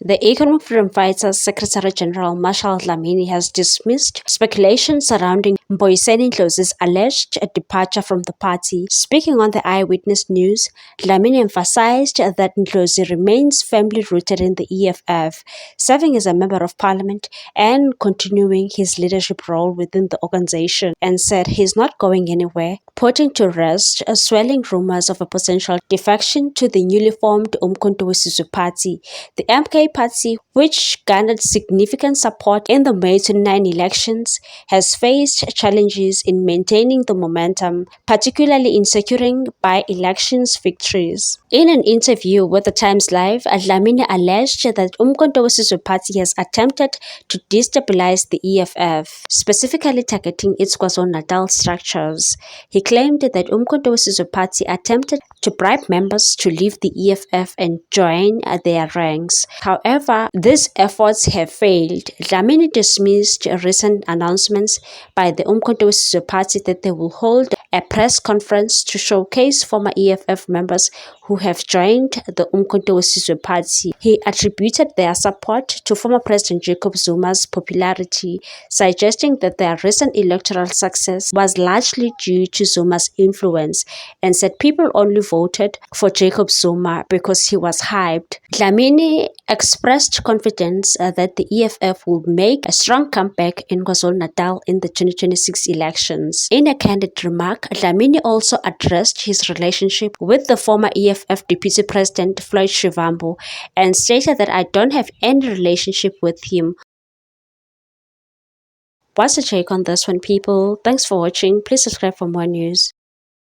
The Economic Freedom Fighters Secretary General Marshal Dlamini has dismissed speculation surrounding Mboiseni Ndlozi's alleged departure from the party. Speaking on the Eyewitness News, Dlamini emphasized that Ndlozi remains firmly rooted in the EFF, serving as a member of parliament and continuing his leadership role within the organization, and said he's not going anywhere, putting to rest swelling rumors of a potential defection to the newly formed Umkhonto weSizwe Party. The MK Party, which garnered significant support in the May 29 elections, has faced challenges in maintaining the momentum, particularly in securing by-elections victories. In an interview with the Times Live, Dlamini alleged that Umkhonto weSizwe Party has attempted to destabilize the EFF, specifically targeting its KwaZulu-Natal structures. He claimed that Umkhonto weSizwe Party attempted to bribe members to leave the EFF and join their ranks. However, these efforts have failed. Dlamini dismissed recent announcements by the Umkhonto weSizwe Party that they will hold a press conference to showcase former EFF members who have joined the Umkhonto weSizwe Party. He attributed their support to former President Jacob Zuma's popularity, suggesting that their recent electoral success was largely due to Zuma's influence, and said people only voted for Jacob Zuma because he was hyped. Dlamini expressed confidence that the EFF will make a strong comeback in KwaZulu-Natal in the 2026 elections. In a candid remark, Dlamini also addressed his relationship with the former EFF Deputy President Floyd Shivambu and stated that I don't have any relationship with him. What's your take on this one, people? Thanks for watching. Please subscribe for more news.